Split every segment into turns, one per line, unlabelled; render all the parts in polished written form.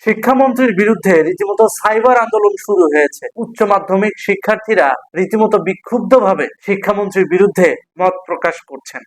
শিক্ষামন্ত্রীর বিরুদ্ধে রীতিমতো সাইবার আন্দোলন শুরু হয়েছে। উচ্চ মাধ্যমিক শিক্ষার্থীরা রীতিমতো বিক্ষুব্ধভাবে শিক্ষামন্ত্রীর বিরুদ্ধে মত প্রকাশ করছেন।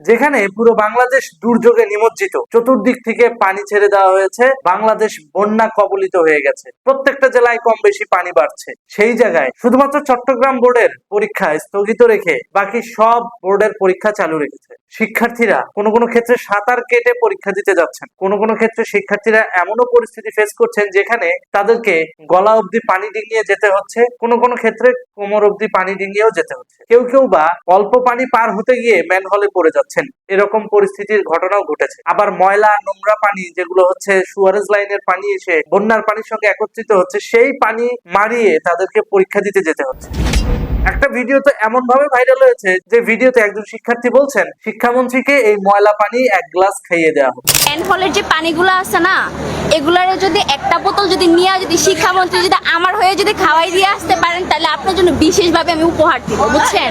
যেখানে পুরো বাংলাদেশ দুর্যোগে নিমজ্জিত, চতুর্দিক থেকে পানি ছেড়ে দেওয়া হয়েছে, বাংলাদেশ বন্যা কবলিত হয়ে গেছে, প্রত্যেকটা জেলায় কম বেশি পানি বাড়ছে। সেই জায়গায় শুধুমাত্র চট্টগ্রাম বোর্ডের পরীক্ষা স্থগিত রেখে বাকি সব বোর্ডের পরীক্ষা চালু রেখেছে। শিক্ষার্থীরা কোনো কোনো ক্ষেত্রে সাঁতার কেটে পরীক্ষা দিতে যাচ্ছেন। কোনো কোনো ক্ষেত্রে শিক্ষার্থীরা এমনও পরিস্থিতি ফেস করছেন যেখানে তাদেরকে গলা অবধি পানি ডিঙিয়ে যেতে হচ্ছে, কোনো কোনো ক্ষেত্রে কোমর অবধি পানি ডিঙিয়েও যেতে হচ্ছে। কেউ কেউ বা অল্প পানি পার হতে গিয়ে ম্যানহোলে পড়ে যাচ্ছেন। এরকম পরিস্থিতির ঘটনাও ঘটেছে। আবার ময়লা নোংরা পানি যেগুলো হচ্ছে সুয়ারেজ লাইনের পানি এসে বন্যার পানির সঙ্গে একত্রিত হচ্ছে, সেই পানি মারিয়ে তাদেরকে পরীক্ষা দিতে যেতে হচ্ছে। একটা ভিডিও তো এমন ভাবে ভাইরাল হয়েছে যে ভিডিওতে একজন শিক্ষার্থী বলছেন শিক্ষামন্ত্রীকে এই ময়লা পানি এক গ্লাস খাইয়ে দেওয়া হবে।
ম্যানহোলের যে পানিগুলো আছে না, এগুলারে যদি একটা বোতল যদি নিয়ে যদি শিক্ষামন্ত্রী যদি আমার হয়ে যদি খাওয়াই দিয়ে আসতে পারেন, তাহলে আপনার জন্য বিশেষভাবে আমি উপহার দিব, বুঝছেন?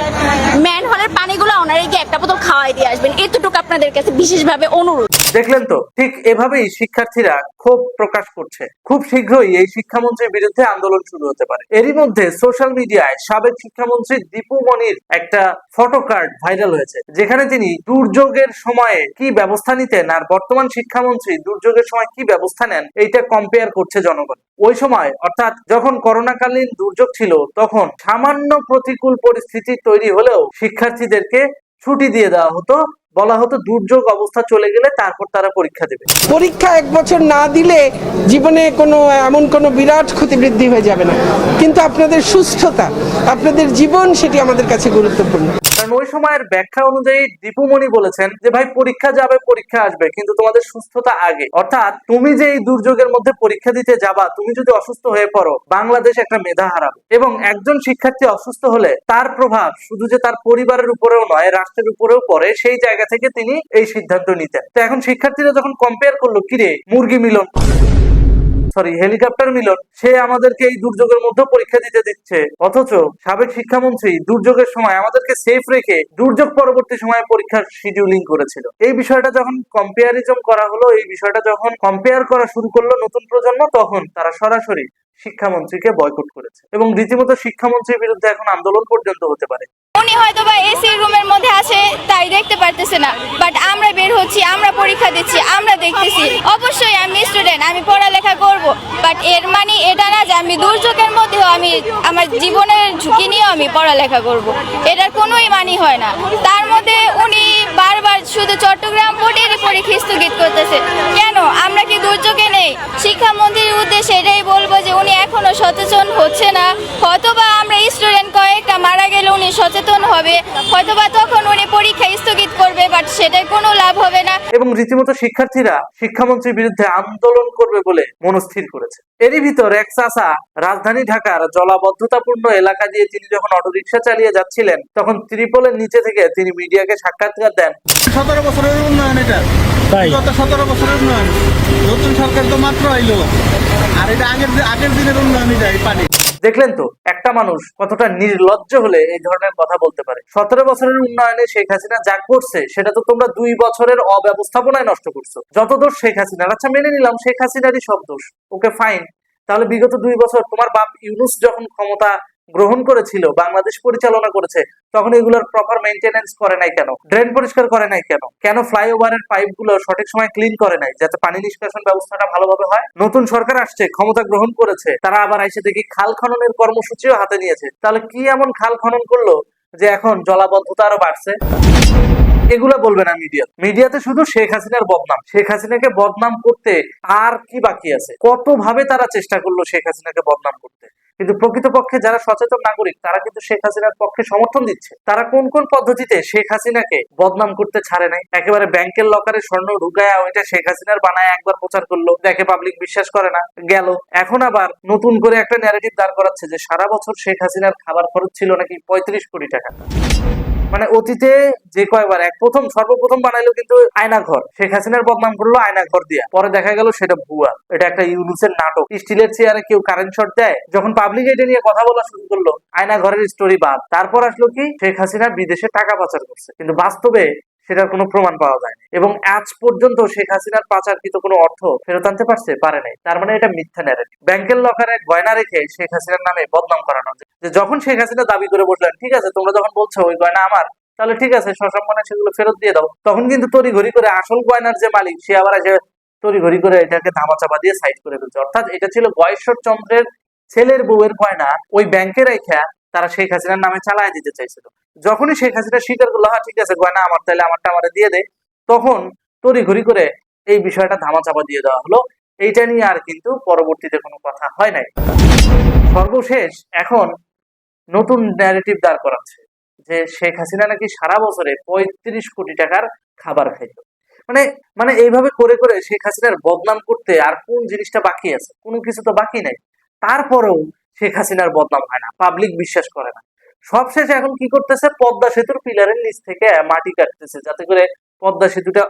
ম্যানহোলের পানিগুলো ওনারে গিয়ে একটা বোতল খাওয়াই দিয়ে আসবেন, এতটুকু আপনাদের কাছে বিশেষভাবে অনুরোধ।
দেখলেন তো, ঠিক এভাবেই শিক্ষার্থীরা ক্ষোভ প্রকাশ করছে। খুব শীঘ্রই এই শিক্ষামন্ত্রীর বিরুদ্ধে আন্দোলন শুরু হতে পারে। এরই মধ্যে সোশ্যাল মিডিয়ায় সাবেক শিক্ষামন্ত্রী দীপু মনির একটা ফটো কার্ড ভাইরাল হয়েছে, যেখানে তিনি দুর্যোগের সময়ে কি ব্যবস্থা নিতেন আর বর্তমান শিক্ষামন্ত্রী দুর্যোগের সময় কি ব্যবস্থা নেন, এইটা কম্পেয়ার করছে জনগণ। ওই সময় অর্থাৎ যখন করোনাকালীন দুর্যোগ ছিল, তখন সামান্য প্রতিকূল পরিস্থিতি তৈরি হলেও শিক্ষার্থীদেরকে ছুটি দিয়ে দেওয়া হতো, বলা হতো দুর্যোগ অবস্থা চলে গেলে তারপর তারা পরীক্ষা দেবে।
পরীক্ষা এক বছর না দিলে জীবনে এমন কোনো বিরাট ক্ষতিবৃদ্ধি হয়ে যাবে না, কিন্তু আপনাদের সুস্থতা, আপনাদের জীবন, সেটি আমাদের কাছে গুরুত্বপূর্ণ।
কারণ ওই সময়ের ব্যাখ্যা অনুযায়ী দীপুমণি বলেছেন যে ভাই, পরীক্ষা যাবে, পরীক্ষা আসবে, কিন্তু তোমাদের সুস্থতা আগে। অর্থাৎ তুমি যে এই দুর্যোগের মধ্যে পরীক্ষা দিতে যাবা, তুমি যদি অসুস্থ হয়ে পড়ো, বাংলাদেশ একটা মেধা হারাবে। এবং একজন শিক্ষার্থী অসুস্থ হলে তার প্রভাব শুধু যে তার পরিবারের উপরেও নয়, রাষ্ট্রের উপরেও পড়ে। সেই জায়গা থেকে তিনি এই সিদ্ধান্ত নিতেন। তো এখন শিক্ষার্থীরা যখন কম্পেয়ার করলো, কিরে মুরগি মিলন, হেলিকপ্টার মিলন, সে আমাদেরকে এই দুর্যোগের মধ্যে পরীক্ষা দিতে দিচ্ছে, অথচ সাবেক শিক্ষামন্ত্রী দুর্যোগের সময় আমাদেরকে সেফ রেখে দুর্যোগ পরবর্তী সময়ে পরীক্ষার শিডিউলিং করেছিল। এই বিষয়টা যখন কম্পেয়ারিজম করা হলো, এই বিষয়টা যখন কম্পেয়ার করা শুরু করলো নতুন প্রজন্ম, তখন তারা সরাসরি শিক্ষামন্ত্রীকে বয়কট করেছে এবং রীতিমতো শিক্ষামন্ত্রীর বিরুদ্ধে এখন আন্দোলন পর্যন্ত হতে পারে।
উনি হয়তো বা এসি রুমের মধ্যে আছে, তাই দেখতে পারতেছে না, বাট আমরা বের হচ্ছি, আমরা পরীক্ষা দিচ্ছি, আমরা দেখতেছি। অবশ্যই আমি স্টুডেন্ট, আমি পড়ালেখা করব, বাট এর মানে এটা না যে আমি দুর্যোগের মধ্যেও আমি আমার জীবনের ঝুঁকি নিয়েও আমি পড়ালেখা করব। এটার কোনোই মানে হয় না। তার মধ্যে উনি বারবার শুধু চট্টগ্রাম বোর্ডের পরীক্ষা স্থগিত করতেছে। কেন? আমরা কি দুর্যোগে নেই? শিক্ষামন্ত্রীর উদ্দেশ্যে এটাই বলবো যে উনি এখনো সচেতন হচ্ছে না। হয়তোবা আমরা স্টুডেন্ট কয়েকটা মারা গেলে উনি সচেতন হবে, হয়তোবা তখন উনি পরীক্ষা স্থগিত করবে, বাট সেটার কোনো লাভ হবে না।
এবং রীতিমতো শিক্ষার্থীরা শিক্ষামন্ত্রীর বিরুদ্ধে আন্দোলন করবে বলে মনস্থির করেছে। এরই ভিতর এক চাচা রাজধানী ঢাকার জলাবদ্ধতাপূর্ণ এলাকা দিয়ে তিনি যখন অটোরিকশা চালিয়ে যাচ্ছিলেন, তখন ত্রিপলের নিচে থেকে তিনি মিডিয়াকে সাক্ষাৎকার দেন।
17 বছরের উন্নয়ন, এটা গত 17 বছরের উন্নয়ন। নতুন সরকার তো মাত্র আইলো, আর এটা আগের দিনের উন্নয়ন। এই পানি
দেখলেন তো, একটা মানুষ কতটা নির্লজ্জ হলে এই ধরনের কথা বলতে পারে। 17 বছরের উন্নয়নে শেখ হাসিনা যা করছে, সেটা তো তোমরা 2 বছরের অব্যবস্থাপনায় নষ্ট করছো। যত দোষ শেখ হাসিনার, আচ্ছা মেনে নিলাম শেখ হাসিনারই সব দোষ, ওকে ফাইন। তাহলে বিগত 2 বছর তোমার বাপ ইউনূস যখন ক্ষমতা গ্রহণ করেছিল, বাংলাদেশ পরিচালনা করেছে, তখন এগুলোর প্রপার মেইনটেনেন্স করে নাই কেন? ড্রেন পরিষ্কার করে নাই কেন? কেন ফ্লাইওভারের পাইপগুলো সঠিক সময় ক্লিন করে নাই, যাতে পানি নিষ্কাশন ব্যবস্থাটা ভালোভাবে হয়? নতুন সরকার আসছে, ক্ষমতা গ্রহণ করেছে, তারা আবার এসে দেখি খাল খননের কর্মসূচিও হাতে নিয়েছে। তাহলে কি এমন খাল খনন করলো যে এখন জলাবদ্ধতা আরো বাড়ছে? এগুলা বলবে না মিডিয়াতে শুধু শেখ হাসিনার বদনাম। শেখ হাসিনাকে বদনাম করতে আর কি বাকি আছে? কত ভাবে তারা চেষ্টা করলো শেখ হাসিনাকে বদনাম করতে, কিন্তু প্রকৃতপক্ষে যারা সচেতন নাগরিক, তারা কিন্তু শেখ হাসিনার পক্ষে সমর্থন দিচ্ছে। তারা কোন কোন পদ্ধতিতে শেখ হাসিনাকে বদনাম করতে ছাড়ে নাই। একেবারে ব্যাংকের লকারে স্বর্ণ ঢুকায়া ওইটা শেখ হাসিনার বানায় একবার প্রচার করলো, দেখে পাবলিক বিশ্বাস করে না, গেল। এখন আবার নতুন করে একটা ন্যারেটিভ দাঁড় করাচ্ছে যে সারা বছর শেখ হাসিনার খাবার খরচ ছিল নাকি 35 কোটি টাকা। মানে অতীতে যে কয়বার সর্বপ্রথম বানাইলো কিন্তু আয়না ঘর, শেখ হাসিনার বদনাম করলো আয়না ঘর দিয়া, পরে দেখা গেল সেটা ভুয়া, এটা একটা ইউনূসের নাটক। স্টিলের চেয়ারে কেউ কারেন্ট শট দেয়, যখন পাবলিক এটা নিয়ে কথা বলা শুরু করলো, আয়না ঘরের স্টোরি বাদ। তারপর আসলো কি, শেখ হাসিনা বিদেশে টাকা পাচার করছে। কিন্তু বাস্তবে সেটার কোনো প্রমাণ পাওয়া যায়নি এবং আজ পর্যন্ত শেখ হাসিনার পাচারকৃত কোনো অর্থ ফেরত আনতে পারে নাই। তার মানে এটা মিথ্যা ন্যারেটিভ। ব্যাংকের লকারে গয়না রেখে শেখ হাসিনার নামে বদনাম করানো, যে যখন শেখ হাসিনা দাবি করে বসলেন ঠিক আছে তোমরা যখন বলছো ওই গয়না আমার, তাহলে ঠিক আছে সসম্মানে সেগুলো ফেরত দিয়ে দাও, তখন কিন্তু তড়িঘড়ি করে আসল গয়নার যে মালিক সে আবার এসে তড়িঘড়ি করে এটাকে ধামাচাপা দিয়ে সাইড করে ফেলছে। অর্থাৎ এটা ছিল গয়েশ্বর চন্দ্রের ছেলের বউয়ের গয়না, ওই ব্যাংকে রেখা তারা শেখ হাসিনার নামে চালায় দিতে চাইছিল। যখনই শেখ হাসিনা স্বীকার করলো হ্যাঁ ঠিক আছে গয়না আমার, তাহলে আমারটা আমারে দিয়ে দে, তখন তড়িঘড়ি করে এই বিষয়টা ধামাচাপা দিয়ে দেওয়া হলো। এইটা নিয়ে আর কিন্তু পরবর্তীতে কোনো কথা হয় নাই। সর্বশেষ এখন নতুন ন্যারেটিভ দাঁড় করাচ্ছে যে শেখ হাসিনা নাকি সারা বছরে 35 কোটি টাকার খাবার খাইতো। মানে মানে এইভাবে করে করে শেখ হাসিনার বদনাম করতে আর কোন জিনিসটা বাকি আছে? কোনো কিছু তো বাকি নাই। তারপরেও শেখ হাসিনার বদনাম হয় না, পাবলিক বিশ্বাস করে না। সবশেষে এখন কি করতেছে, পদ্মা সেতুর পিলারের নিচ থেকে মাটি কাটতেছে যাতে করে পদ্মা সেতুটা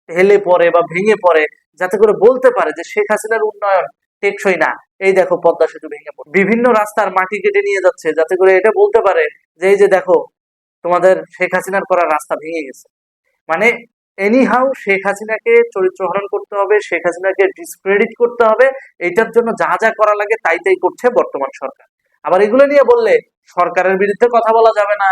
হেলে পড়ে বা ভেঙে পড়ে, যাতে করে বলতে পারে যে শেখ হাসিনার উন্নয়ন টেকসই না। এই দেখো পদ্মা সেতু ভেঙে পড়ে, বিভিন্ন রাস্তার মাটি কেটে নিয়ে যাচ্ছে যাতে করে এটা বলতে পারে যে এই যে দেখো তোমাদের শেখ হাসিনার করা রাস্তা ভেঙে গেছে। মানে এনিহাউ শেখ হাসিনাকে চরিত্র হরণ করতে হবে, শেখ হাসিনাকে ডিসক্রেডিট করতে হবে। এইটার জন্য যা যা করা লাগে তাই তাই করছে বর্তমান সরকার। আবার এগুলো নিয়ে বললে সরকারের বিরুদ্ধে কথা বলা যাবে না,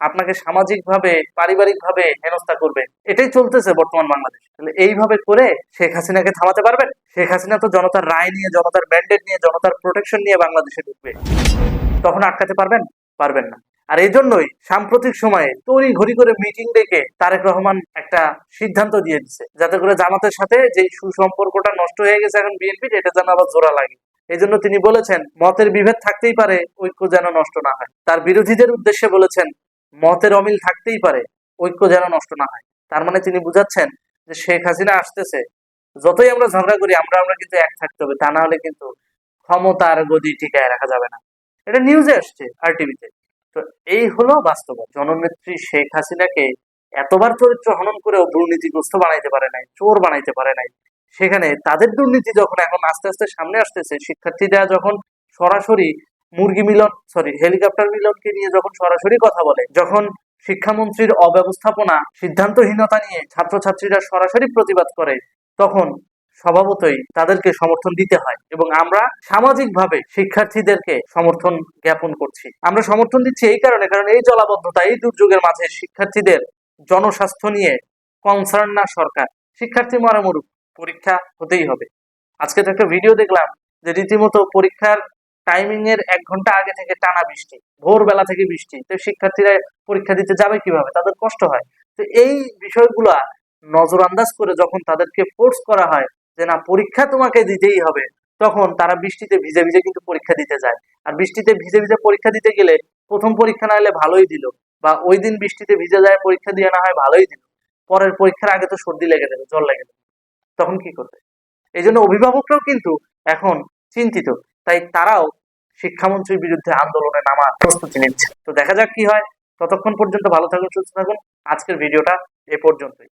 আপনাকে সামাজিক ভাবে পারিবারিক ভাবে হেনস্থা করবে। এটাই চলতেছে বর্তমান বাংলাদেশে। তাহলে এইভাবে করে শেখ হাসিনাকে থামাতে পারবেন? শেখ হাসিনা তো জনতার রায় নিয়ে, জনতার ম্যান্ডেট নিয়ে, জনতার প্রোটেকশন নিয়ে বাংলাদেশে ঢুকবে, তখন আটকাতে পারবেন না। আর এই জন্যই সাম্প্রতিক সময়ে তড়ি ঘড়ি করে মিটিং ডেকে তারেক রহমান একটা সিদ্ধান্ত দিয়ে দিচ্ছে যাতে করে জামাতের সাথে যে সুসম্পর্কটা নষ্ট হয়ে গেছে এখন বিএনপির, এটা যেন আবার জোড়া লাগে। এই জন্য তিনি বলেছেন মতের বিভেদ থাকতেই পারে, ঐক্য যেন নষ্ট না হয়। তার বিরোধীদের উদ্দেশ্যে বলেছেন মতের অমিল থাকতেই পারে, ঐক্য যেন নষ্ট না হয়। তার মানে তিনি বুঝাচ্ছেন যে শেখ হাসিনা আসতেছে, যতই আমরা ঝগড়া করি আমরা কিন্তু এক থাকতে হবে, তা না হলে কিন্তু ক্ষমতার গদি টিকায় রাখা যাবে না। এটা নিউজে আসছে আরটিভিতে। তো এই হলো বাস্তবতা। জননেত্রী শেখ হাসিনাকে এতবার চরিত্র হনন করেও দুর্নীতিগ্রস্ত বানাইতে পারে নাই, চোর বানাইতে পারে নাই। সেখানে তাদের দুর্নীতি যখন এখন আস্তে আস্তে সামনে আসতেছে, শিক্ষার্থীরা যখন সরাসরি হেলিকপ্টার মিলনকে নিয়ে যখন সরাসরি কথা বলে, যখন শিক্ষামন্ত্রীর অব্যবস্থাপনা, সিদ্ধান্তহীনতা নিয়ে ছাত্রছাত্রীরা সরাসরি প্রতিবাদ করে, তখন স্বভাবতই তাদেরকে সমর্থন দিতে হয়। এবং আমরা সামাজিকভাবে শিক্ষার্থীদেরকে সমর্থন জ্ঞাপন করছি। আমরা সমর্থন দিচ্ছি এই কারণে, কারণ এই জলাবদ্ধতা, এই দুর্যোগের মাঝে শিক্ষার্থীদের জনস্বাস্থ্য নিয়ে কনসার্ন না সরকার। শিক্ষার্থী মরা মরুক, পরীক্ষা হতেই হবে। আজকে তো একটা ভিডিও দেখলাম যে রীতিমতো পরীক্ষার টাইমিং এর 1 ঘন্টা আগে থেকে টানা বৃষ্টি, ভোরবেলা থেকে বৃষ্টি। তো শিক্ষার্থীরা পরীক্ষা দিতে যাবে কিভাবে? তাদের কষ্ট হয়। তো এই বিষয়গুলা নজরআন্দাজ করে যখন তাদেরকে ফোর্স করা হয় যে না পরীক্ষা তোমাকে দিতেই হবে, তখন তারা বৃষ্টিতে ভিজে ভিজে কিন্তু পরীক্ষা দিতে যায়। আর বৃষ্টিতে ভিজে ভিজে পরীক্ষা দিতে গেলে প্রথম পরীক্ষা না হলে ভালোই দিল, বা ওই দিন বৃষ্টিতে ভিজে যায় পরীক্ষা দিয়ে না হয় ভালোই দিল, পরের পরীক্ষার আগে তো সর্দি লেগে যাবে, জ্বর লেগে যাবে, তখন কি করবে? এই জন্য অভিভাবকরাও কিন্তু এখন চিন্তিত, তাই তারাও শিক্ষামন্ত্রীর বিরুদ্ধে আন্দোলনে নামার প্রস্তুতি নিচ্ছে। তো দেখা যাক কি হয়। ততক্ষণ পর্যন্ত ভালো থাকুন, সুস্থ থাকুন। আজকের ভিডিওটা এ পর্যন্তই।